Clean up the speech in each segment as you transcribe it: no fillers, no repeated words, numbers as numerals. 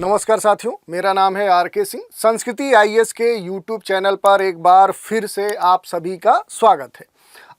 नमस्कार साथियों, मेरा नाम है आर के सिंह। संस्कृति आईएएस के यूट्यूब चैनल पर एक बार फिर से आप सभी का स्वागत है।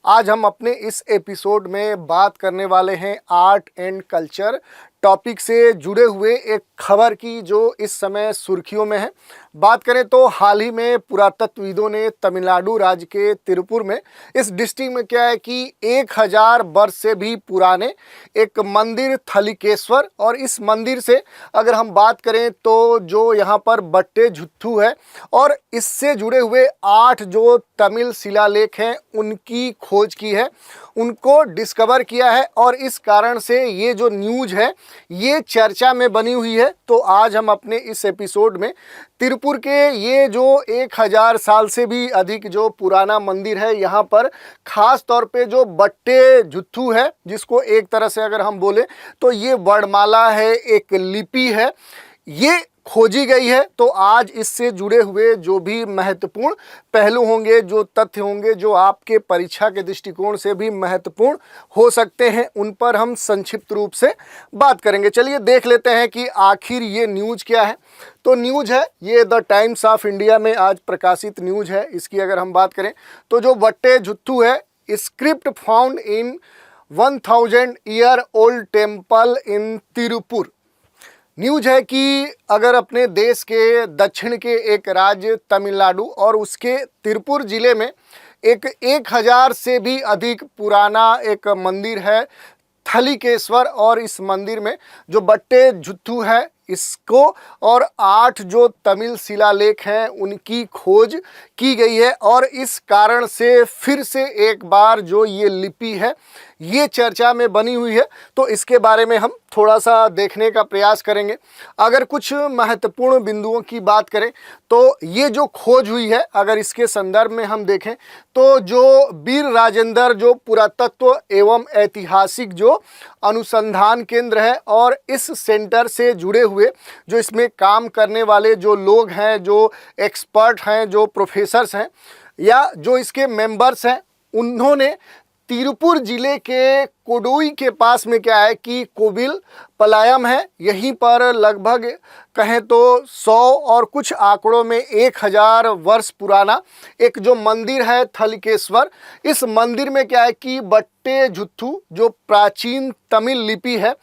आज हम अपने इस एपिसोड में बात करने वाले हैं आर्ट एंड कल्चर टॉपिक से जुड़े हुए एक खबर की जो इस समय सुर्खियों में है। बात करें तो हाल ही में पुरातत्वविदों ने तमिलनाडु राज्य के तिरुपुर में इस डिस्ट्रिक्ट में क्या है कि 1000 वर्ष से भी पुराने एक मंदिर थलिकेश्वर, और इस मंदिर से अगर हम बात करें तो जो यहाँ पर बट्टे झुत्थू है और इससे जुड़े हुए 8 जो तमिल शिलालेख हैं उनकी खोज की है, उनको डिस्कवर किया है। और इस कारण से ये जो न्यूज़ है ये चर्चा में बनी हुई है। तो आज हम अपने इस एपिसोड में तिरुपुर के ये जो 1000 साल से भी अधिक जो पुराना मंदिर है, यहाँ पर ख़ास तौर पे जो बट्टे झुत्थू है, जिसको एक तरह से अगर हम बोले तो ये वर्णमाला है, एक लिपि है, ये खोजी गई है। तो आज इससे जुड़े हुए जो भी महत्वपूर्ण पहलू होंगे, जो तथ्य होंगे, जो आपके परीक्षा के दृष्टिकोण से भी महत्वपूर्ण हो सकते हैं, उन पर हम संक्षिप्त रूप से बात करेंगे। चलिए देख लेते हैं कि आखिर ये न्यूज़ क्या है। तो न्यूज़ है ये द टाइम्स ऑफ इंडिया में आज प्रकाशित न्यूज़ है। इसकी अगर हम बात करें तो जो बट्टे झुत्थू है, script found in 1000 year old temple in Tiruppur. News है कि अगर अपने देश के दक्षिण के एक राज्य तमिलनाडु और उसके तिरुपुर ज़िले में एक 1000 से भी अधिक पुराना एक मंदिर है थलिकेश्वर, और इस मंदिर में जो बट्टे झुत्थू है इसको और 8 जो तमिल शिलालेख हैं उनकी खोज की गई है। और इस कारण से फिर से एक बार जो ये लिपि है ये चर्चा में बनी हुई है। तो इसके बारे में हम थोड़ा सा देखने का प्रयास करेंगे। अगर कुछ महत्वपूर्ण बिंदुओं की बात करें तो ये जो खोज हुई है, अगर इसके संदर्भ में हम देखें तो जो वीर राजेंद्र जो पुरातत्व एवं ऐतिहासिक जो अनुसंधान केंद्र है, और इस सेंटर से जुड़े हुए जो इसमें काम करने वाले जो लोग हैं, जो एक्सपर्ट हैं, जो प्रोफेसर्स हैं या जो इसके मेंबर्स हैं, उन्होंने तिरुपुर जिले के कोडुई के पास में क्या है कि कोविल पलायम है, यहीं पर लगभग कहें तो 100 और कुछ आंकड़ों में 1000 वर्ष पुराना एक जो मंदिर है थलिकेश्वर, इस मंदिर में क्या है कि बट्टे झुत्थू जो प्राचीन तमिल लिपि है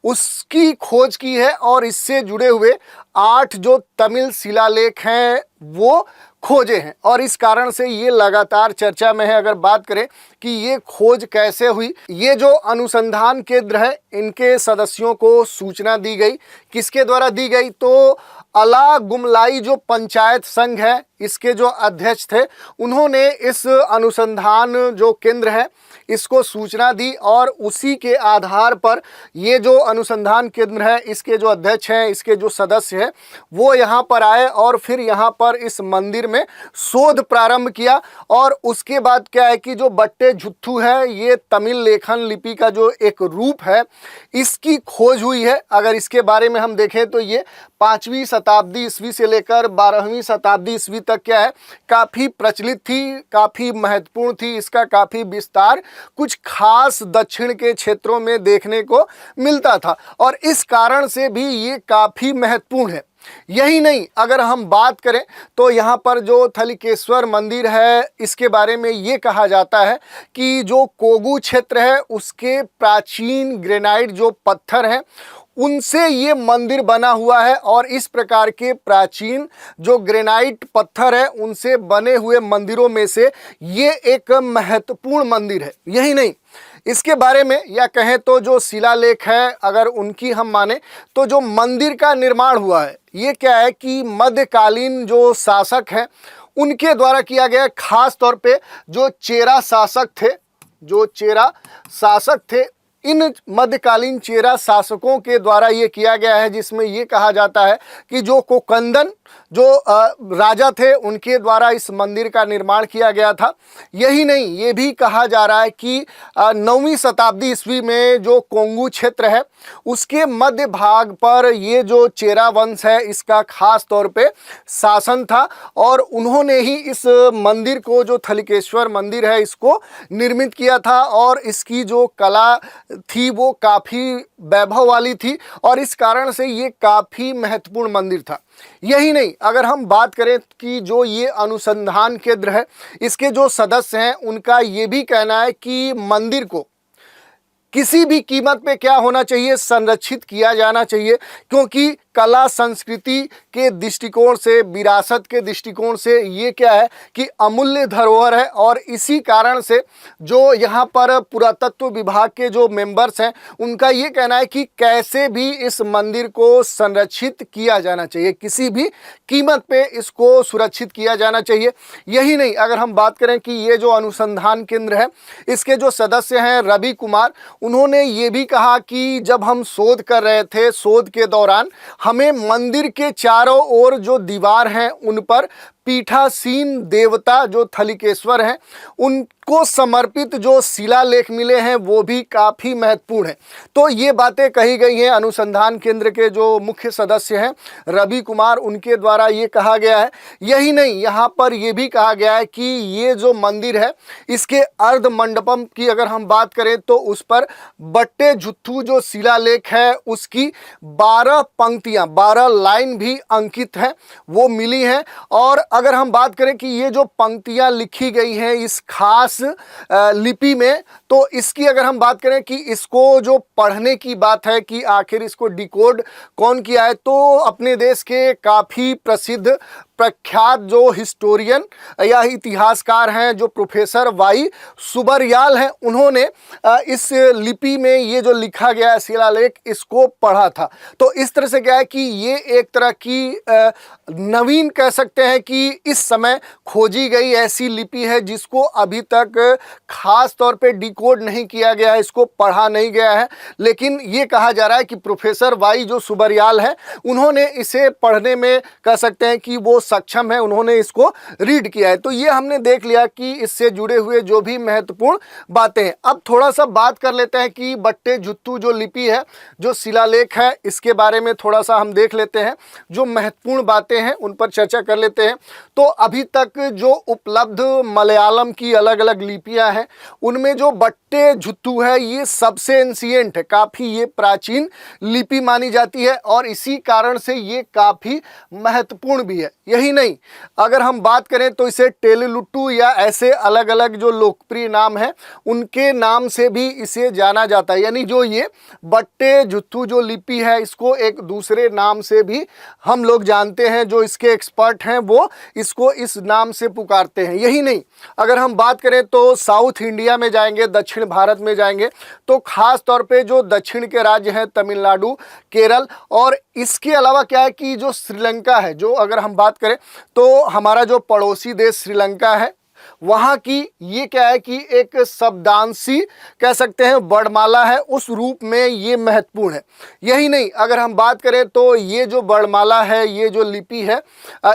उसकी खोज की है, और इससे जुड़े हुए 8 जो तमिल शिलालेख हैं वो खोजे हैं। और इस कारण से ये लगातार चर्चा में है। अगर बात करें कि ये खोज कैसे हुई, ये जो अनुसंधान केंद्र है इनके सदस्यों को सूचना दी गई। किसके द्वारा दी गई? तो अला गुमलाई जो पंचायत संघ है इसके जो अध्यक्ष थे, उन्होंने इस अनुसंधान जो केंद्र है इसको सूचना दी, और उसी के आधार पर ये जो अनुसंधान केंद्र है इसके जो अध्यक्ष हैं, इसके जो सदस्य हैं, वो यहाँ पर आए और फिर यहाँ पर इस मंदिर में शोध प्रारंभ किया। और उसके बाद क्या है कि जो बट्टे झुत्थू है ये तमिल लेखन लिपि का जो एक रूप है इसकी खोज हुई है। अगर इसके बारे में हम देखें तो ये 5वीं शताब्दी ईस्वी से लेकर 12वीं शताब्दी ईस्वी तक क्या है काफ़ी प्रचलित थी, काफ़ी महत्वपूर्ण थी, इसका काफ़ी विस्तार कुछ खास दक्षिण के क्षेत्रों में देखने को मिलता था, और इस कारण से भी ये काफ़ी महत्वपूर्ण है। यही नहीं, अगर हम बात करें तो यहाँ पर जो थलिकेश्वर मंदिर है इसके बारे में ये कहा जाता है कि जो कोगू क्षेत्र है उसके प्राचीन ग्रेनाइट जो पत्थर हैं उनसे ये मंदिर बना हुआ है, और इस प्रकार के प्राचीन जो ग्रेनाइट पत्थर है उनसे बने हुए मंदिरों में से ये एक महत्वपूर्ण मंदिर है। यही नहीं, इसके बारे में या कहें तो जो शिलालेख है अगर उनकी हम माने तो जो मंदिर का निर्माण हुआ है ये क्या है कि मध्यकालीन जो शासक हैं उनके द्वारा किया गया। खास तौर पे जो चेरा शासक थे इन मध्यकालीन चेरा शासकों के द्वारा ये किया गया है, जिसमें ये कहा जाता है कि जो कोकंदन जो राजा थे उनके द्वारा इस मंदिर का निर्माण किया गया था। यही नहीं, ये भी कहा जा रहा है कि 9वीं शताब्दी ईस्वी में जो कोंगू क्षेत्र है उसके मध्य भाग पर ये जो चेरा वंश है इसका खास तौर पे शासन था, और उन्होंने ही इस मंदिर को जो थलिकेश्वर मंदिर है इसको निर्मित किया था। और इसकी जो कला थी वो काफ़ी वैभव वाली थी और इस कारण से ये काफ़ी महत्वपूर्ण मंदिर था। यही नहीं, अगर हम बात करें कि जो ये अनुसंधान केंद्र है, इसके जो सदस्य हैं उनका ये भी कहना है कि मंदिर को किसी भी कीमत पे क्या होना चाहिए, संरक्षित किया जाना चाहिए, क्योंकि कला संस्कृति के दृष्टिकोण से, विरासत के दृष्टिकोण से ये क्या है कि अमूल्य धरोहर है। और इसी कारण से जो यहाँ पर पुरातत्व विभाग के जो मेंबर्स हैं उनका ये कहना है कि कैसे भी इस मंदिर को संरक्षित किया जाना चाहिए, किसी भी कीमत पे इसको सुरक्षित किया जाना चाहिए। यही नहीं, अगर हम बात करें कि ये जो अनुसंधान केंद्र है, इसके जो सदस्य हैं रवि कुमार, उन्होंने ये भी कहा कि जब हम शोध कर रहे थे, शोध के दौरान हमें मंदिर के चारों ओर जो दीवार हैं उन पर पीठासीन देवता जो थलिकेश्वर हैं उनको समर्पित जो शिलालेख मिले हैं वो भी काफ़ी महत्वपूर्ण है। तो ये बातें कही गई हैं अनुसंधान केंद्र के जो मुख्य सदस्य हैं रवि कुमार, उनके द्वारा ये कहा गया है। यही नहीं, यहाँ पर ये भी कहा गया है कि ये जो मंदिर है इसके अर्ध मंडपम की अगर हम बात करें तो उस पर बट्टे जुत्थू जो शिलालेख है उसकी 12 पंक्तियाँ, 12 लाइन भी अंकित हैं, वो मिली हैं। और अगर हम बात करें कि ये जो पंक्तियां लिखी गई हैं इस खास लिपि में, तो इसकी अगर हम बात करें कि इसको जो पढ़ने की बात है कि आखिर इसको डिकोड कौन किया है, तो अपने देश के काफ़ी प्रसिद्ध प्रख्यात जो हिस्टोरियन या इतिहासकार हैं जो प्रोफेसर वाई सुबरयाल हैं, उन्होंने इस लिपि में ये जो लिखा गया है शिलालेख इसको पढ़ा था। तो इस तरह से क्या है कि ये एक तरह की नवीन कह सकते हैं कि इस समय खोजी गई ऐसी लिपि है जिसको अभी तक खास तौर पे डिकोड नहीं किया गया है, इसको पढ़ा नहीं गया है। लेकिन ये कहा जा रहा है कि प्रोफेसर वाई जो सुबरयाल है उन्होंने इसे पढ़ने में कह सकते हैं कि वो सक्षम है, उन्होंने इसको रीड किया है। तो ये हमने देख लिया कि इससे जुड़े हुए जो भी महत्वपूर्ण बातें हैं। अब थोड़ा सा बात कर लेते हैं कि बट्टे जुत्थू जो लिपि है, जो शिलालेख है, इसके बारे में थोड़ा सा हम देख लेते हैं, जो महत्वपूर्ण बातें हैं उन पर चर्चा कर लेते हैं। तो अभी तक जो उपलब्ध मलयालम की अलग अलग लिपियां हैं उनमें जो बट्टे जुत्थू है ये सबसे एंशिएंट है, काफ़ी ये प्राचीन लिपि मानी जाती है और इसी कारण से ये काफ़ी महत्वपूर्ण भी है। यही नहीं, अगर हम बात करें तो इसे टेलीलुट्टू या ऐसे अलग अलग जो लोकप्रिय नाम हैं उनके नाम से भी इसे जाना जाता है। यानी जो ये बट्टे जुत्थू जो लिपि है इसको एक दूसरे नाम से भी हम लोग जानते हैं, जो इसके एक्सपर्ट हैं वो इसको इस नाम से पुकारते हैं। यही नहीं, अगर हम बात करें तो साउथ इंडिया में जाएंगे, दक्षिण भारत में जाएंगे, तो खास तौर पे जो दक्षिण के राज्य हैं तमिलनाडु, केरल, और इसके अलावा क्या है कि जो श्रीलंका है, जो अगर हम बात करें तो हमारा जो पड़ोसी देश श्रीलंका है वहाँ की ये क्या है कि एक शब्दांशी कह सकते हैं वर्णमाला है, उस रूप में ये महत्वपूर्ण है। यही नहीं, अगर हम बात करें तो ये जो वर्णमाला है, ये जो लिपि है,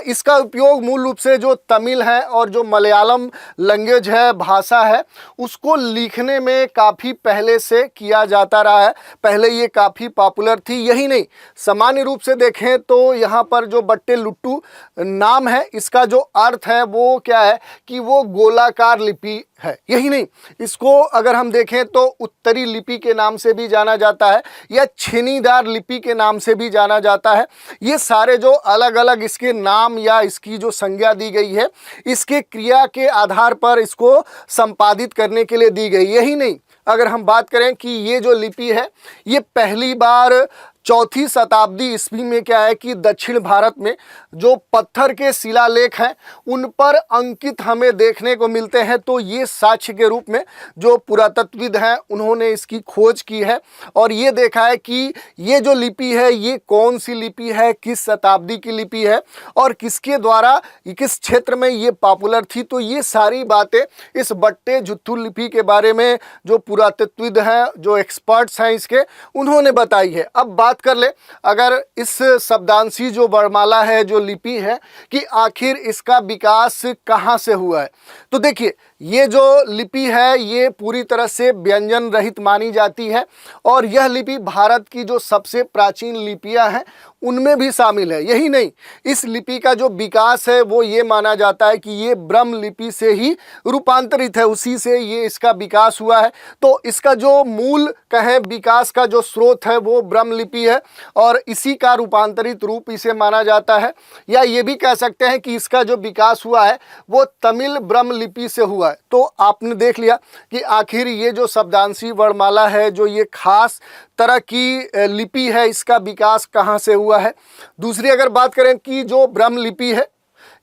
इसका उपयोग मूल रूप से जो तमिल है और जो मलयालम लैंग्वेज है, भाषा है, उसको लिखने में काफ़ी पहले से किया जाता रहा है। पहले ये काफ़ी पॉपुलर थी। यही नहीं, सामान्य रूप से देखें तो यहाँ पर जो बट्टे लुट्टू नाम है इसका जो अर्थ है वो क्या है कि वो गोलाकार लिपि है। यही नहीं, इसको अगर हम देखें तो उत्तरी लिपि के नाम से भी जाना जाता है या छेनीदार लिपि के नाम से भी जाना जाता है। ये सारे जो अलग अलग इसके नाम या इसकी जो संज्ञा दी गई है इसके क्रिया के आधार पर इसको संपादित करने के लिए दी गई। यही नहीं, अगर हम बात करें कि ये जो लिपि है ये पहली बार 4वीं शताब्दी ईस्वी में क्या है कि दक्षिण भारत में जो पत्थर के शिलालेख हैं उन पर अंकित हमें देखने को मिलते हैं। तो ये साक्ष्य के रूप में जो पुरातत्वविद हैं उन्होंने इसकी खोज की है और ये देखा है कि ये जो लिपि है ये कौन सी लिपि है, किस शताब्दी की लिपि है और किसके द्वारा किस क्षेत्र में ये पॉपुलर थी। तो ये सारी बातें इस बट्टे जुत्थू लिपि के बारे में जो पुरातत्वविद हैं, जो एक्सपर्ट्स हैं इसके, उन्होंने बताई है। अब बात कर ले अगर इस शब्दांशी जो वर्णमाला है, जो लिपि है, कि आखिर इसका विकास कहाँ से हुआ है। तो देखिए ये जो लिपि है ये पूरी तरह से व्यंजन रहित मानी जाती है और यह लिपि भारत की जो सबसे प्राचीन लिपियां हैं उनमें भी शामिल है। यही नहीं, इस लिपि का जो विकास है वो ये माना जाता है कि ये ब्रह्म लिपि से ही रूपांतरित है, उसी से ये इसका विकास हुआ है। तो इसका जो मूल कहें विकास का जो स्रोत है वो ब्रह्म लिपि है और इसी का रूपांतरित रूप इसे माना जाता है। या ये भी कह सकते हैं कि इसका जो विकास हुआ है वो तमिल ब्रह्म लिपि से हुआ है। तो आपने देख लिया कि आखिर ये जो शब्दांशी वर्णमाला है, जो ये खास तरह की लिपि है, इसका विकास कहाँ से हुआ है। दूसरी अगर बात करें कि जो ब्रह्म लिपि है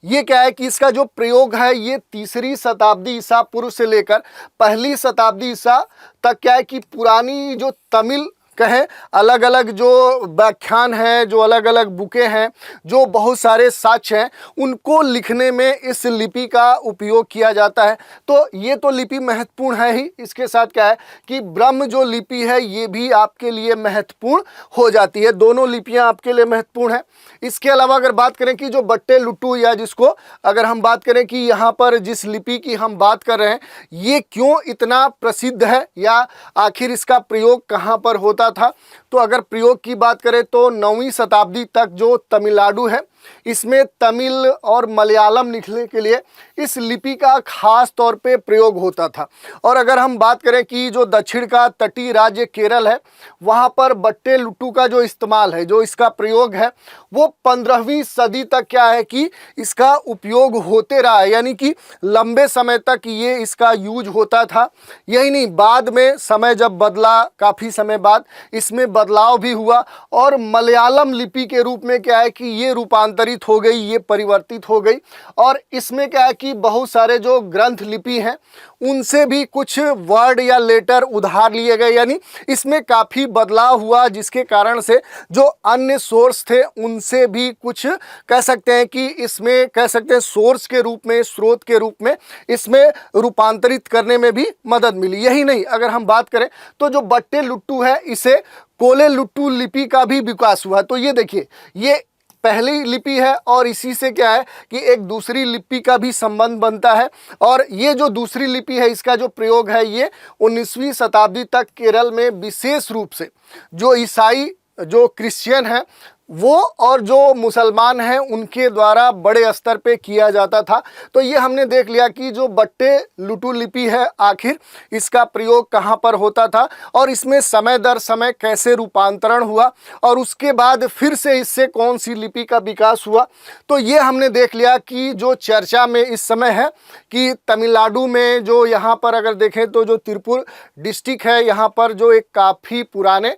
ये क्या है कि इसका जो प्रयोग है ये 3री शताब्दी ईसा पूर्व से लेकर 1ली शताब्दी ईसा तक क्या है कि पुरानी जो तमिल कहें अलग अलग जो व्याख्यान हैं, जो अलग अलग बुकें हैं, जो बहुत सारे साक्ष्य हैं, उनको लिखने में इस लिपि का उपयोग किया जाता है। तो ये तो लिपि महत्वपूर्ण है ही, इसके साथ क्या है कि ब्रह्म जो लिपि है ये भी आपके लिए महत्वपूर्ण हो जाती है। दोनों लिपियां आपके लिए महत्वपूर्ण है। इसके अलावा अगर बात करें कि जो बट्टे लुट्टू या जिसको अगर हम बात करें कि यहाँ पर जिस लिपि की हम बात कर रहे हैं ये क्यों इतना प्रसिद्ध है या आखिर इसका प्रयोग कहाँ पर होता था, तो अगर प्रयोग की बात करें तो 9वीं शताब्दी तक जो तमिलनाडु है इसमें तमिल और मलयालम लिखने के लिए इस लिपि का खास तौर पे प्रयोग होता था। और अगर हम बात करें कि जो दक्षिण का तटीय राज्य केरल है वहाँ पर बट्टे लुट्टू का जो इस्तेमाल है, जो इसका प्रयोग है वो 15वीं सदी तक क्या है कि इसका उपयोग होते रहा है, यानी कि लंबे समय तक ये इसका यूज होता था। यही नहीं, बाद में समय जब बदला, काफ़ी समय बाद इसमें बदलाव भी हुआ और मलयालम लिपि के रूप में क्या है कि ये रूपांतरित हो गई, ये परिवर्तित हो गई। और इसमें क्या है कि बहुत सारे जो ग्रंथ लिपि हैं उनसे भी कुछ वर्ड या लेटर उधार लिए गए, यानी इसमें काफ़ी बदलाव हुआ, जिसके कारण से जो अन्य सोर्स थे उनसे भी कुछ कह सकते हैं कि इसमें कह सकते हैं सोर्स के रूप में, स्रोत के रूप में इसमें रूपांतरित करने में भी मदद मिली। यही नहीं, अगर हम बात करें तो जो बट्टे लुट्टू है इसे कोले लुट्टू लिपि का भी विकास हुआ। तो ये देखिए, ये पहली लिपि है और इसी से क्या है कि एक दूसरी लिपि का भी संबंध बनता है। और ये जो दूसरी लिपि है इसका जो प्रयोग है ये 19वीं शताब्दी तक केरल में विशेष रूप से जो ईसाई, जो क्रिश्चियन हैं वो और जो मुसलमान हैं उनके द्वारा बड़े स्तर पे किया जाता था। तो ये हमने देख लिया कि जो बट्टे लुट्टू लिपि है आखिर इसका प्रयोग कहाँ पर होता था और इसमें समय दर समय कैसे रूपांतरण हुआ और उसके बाद फिर से इससे कौन सी लिपि का विकास हुआ। तो ये हमने देख लिया कि जो चर्चा में इस समय है कि तमिलनाडु में जो यहाँ पर अगर देखें तो जो तिरुपुर डिस्ट्रिक्ट है यहाँ पर जो एक काफ़ी पुराने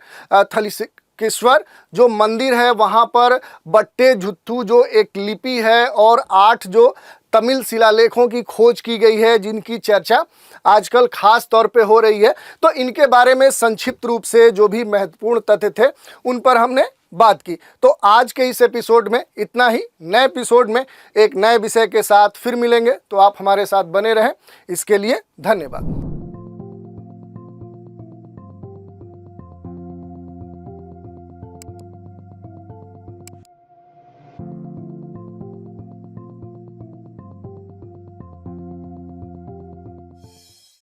थलीकेश्वर जो मंदिर है वहाँ पर बट्टे झुत्थू जो एक लिपि है और 8 जो तमिल शिलालेखों की खोज की गई है जिनकी चर्चा आजकल खास तौर पे हो रही है। तो इनके बारे में संक्षिप्त रूप से जो भी महत्वपूर्ण तथ्य थे उन पर हमने बात की। तो आज के इस एपिसोड में इतना ही। नए एपिसोड में एक नए विषय के साथ फिर मिलेंगे, तो आप हमारे साथ बने रहें। इसके लिए धन्यवाद।